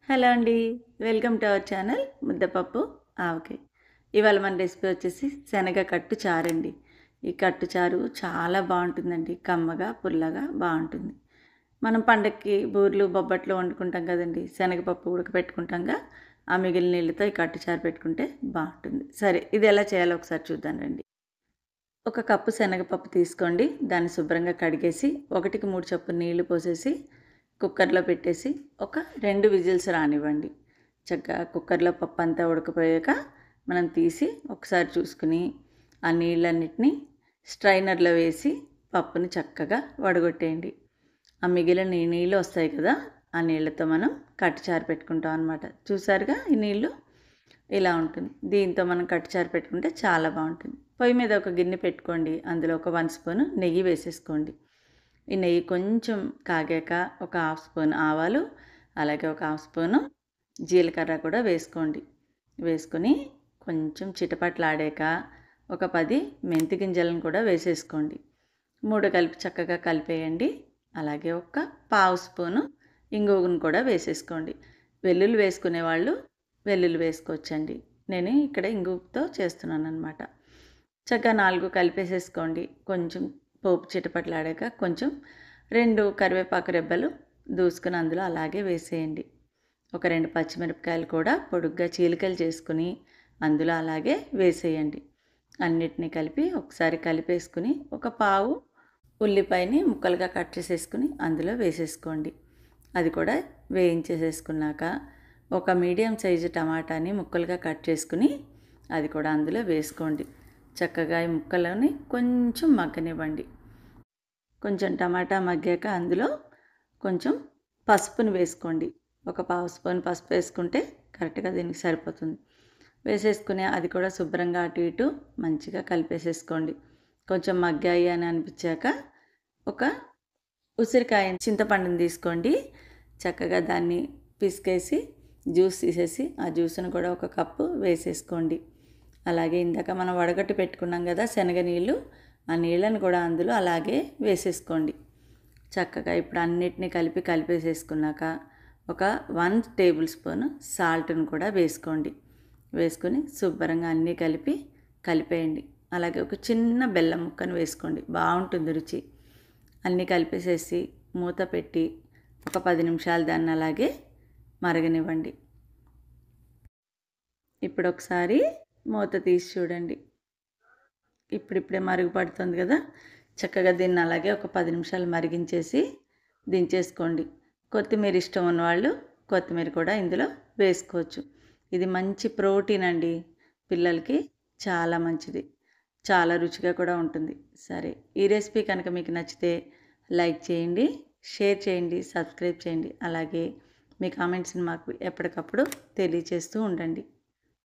Hello అండి. Welcome to our channel ముద్దపప్పు ఆవకాయ. ఇవాళ మన రెసిపీ వచ్చేసి శనగ కట్టు చారండి. ఈ కట్టు చారు చాలా బాగుంటుందండి. కమ్మగా, పుల్లగా బాగుంటుంది. మనం పండక్కి బూర్లు, బొబ్బట్లు వండుకుంటాం కదండి. శనగపప్పు ఉడకపెట్టుకుంటాంగా. ఆ మిగిలిన నీళ్ళతో ఈ కట్టు చారు పెట్టుకుంటే బాగుంటుంది. సరే, ఇది ఎలా చేయాలో ఒకసారి చూద్దాం రండి. ఒక కప్పు శనగపప్పు తీసుకోండి. దాన్ని శుభ్రంగా కడిగేసి 1కి 3 చొప్పున నీళ్లు పోసేసి కుక్కర్లో పెట్టేసి ఒక 2 విజిల్స్ రానివ్వండి. చక్కగా కుక్కర్లో పప్పు అంతా ఉడకపోయాక మనం తీసి ఒకసారి చూసుకుని ఆ నీళ్ళన్నిటినీ స్ట్రైనర్లో వేసి పప్పుని చక్కగా వడగొట్టేయండి. ఆ మిగిలిన నీళ్ళు వస్తాయి కదా, ఆ నీళ్ళతో మనం కట్టుచారు పెట్టుకుంటాం అన్నమాట. చూసారుగా ఈ నీళ్ళు ఇలా ఉంటుంది. దీంతో మనం కట్టుచారు పెట్టుకుంటే చాలా బాగుంటుంది. పొయ్యి మీద ఒక గిన్నె పెట్టుకోండి. అందులో ఒక 1 స్పూను నెయ్యి వేసేసుకోండి. ఈ నెయ్యి కొంచెం కాగాక ఒక 1/2 స్పూన్ ఆవాలు, అలాగే ఒక 1/2 స్పూను జీలకర్ర కూడా వేసుకోండి. వేసుకొని కొంచెం చిటపట్లాడాక ఒక 10 మెంతి గింజలను కూడా వేసేసుకోండి. 3 కలిపి చక్కగా కలిపేయండి. అలాగే ఒక 1/2 స్పూను ఇంగువను కూడా వేసేసుకోండి. వెల్లుల్లి వేసుకునేవాళ్ళు వెల్లుల్లి వేసుకోవచ్చండి. నేను ఇక్కడ ఇంగువతో చేస్తున్నాను అనమాట. చక్కగా 4 కలిపేసేసుకోండి. కొంచెం పోపు చిటపట్లాడాక కొంచెం 2 కరివేపాకు రెబ్బలు దూసుకుని అందులో అలాగే వేసేయండి. ఒక 2 పచ్చిమిరపకాయలు కూడా పొడుగ్గా చీలికలు చేసుకుని అందులో అలాగే వేసేయండి. అన్నిటినీ కలిపి ఒకసారి కలిపేసుకుని ఒక పావు ఉల్లిపాయని ముక్కలుగా కట్ చేసేసుకుని అందులో వేసేసుకోండి. అది కూడా వేయించేసేసుకున్నాక ఒక మీడియం సైజు టమాటాని ముక్కలుగా కట్ చేసుకుని అది కూడా అందులో వేసుకోండి. చక్కగా ఈ ముక్కలని కొంచెం మగ్గనివ్వండి. కొంచెం టమాటా మగ్గాక అందులో కొంచెం పసుపుని వేసుకోండి. ఒక 1/2 స్పూన్ పసుపు వేసుకుంటే కరెక్ట్గా దీనికి సరిపోతుంది. వేసేసుకుని అది కూడా శుభ్రంగా అటు ఇటు మంచిగా కలిపేసేసుకోండి. కొంచెం మగ్గాయి అని అనిపించాక ఒక ఉసిరికాయ చింతపండుని తీసుకోండి. చక్కగా దాన్ని పిసికేసి జ్యూస్ తీసేసి ఆ జ్యూస్ను కూడా ఒక కప్పు వేసేసుకోండి. అలాగే ఇందాక మనం వడగట్టి పెట్టుకున్నాం కదా శనగ నీళ్ళు, ఆ నీళ్ళని కూడా అందులో అలాగే వేసేసుకోండి. చక్కగా ఇప్పుడు అన్నిటినీ కలిపేసేసుకున్నాక ఒక 1 టేబుల్ స్పూన్ సాల్ట్ని కూడా వేసుకోండి. వేసుకొని శుభ్రంగా అన్నీ కలిపేయండి. అలాగే ఒక చిన్న బెల్లం ముక్కను వేసుకోండి, బాగుంటుంది రుచి. అన్నీ కలిపేసేసి మూత పెట్టి ఒక 10 నిమిషాలు దాన్ని అలాగే మరగనివ్వండి. ఇప్పుడు ఒకసారి మూత తీసి చూడండి. ఇప్పుడిప్పుడే మరుగుపడుతుంది కదా. చక్కగా దీన్ని అలాగే ఒక 10 నిమిషాలు మరిగించేసి దించేసుకోండి. కొత్తిమీర ఇష్టం ఉన్నవాళ్ళు కొత్తిమీర కూడా ఇందులో వేసుకోవచ్చు. ఇది మంచి ప్రోటీన్ అండి. పిల్లలకి చాలా మంచిది. చాలా రుచిగా కూడా ఉంటుంది. సరే, ఈ రెసిపీ కనుక మీకు నచ్చితే లైక్ చేయండి, షేర్ చేయండి, సబ్స్క్రైబ్ చేయండి. అలాగే మీ కామెంట్స్ని మాకు ఎప్పటికప్పుడు తెలియచేస్తూ ఉండండి.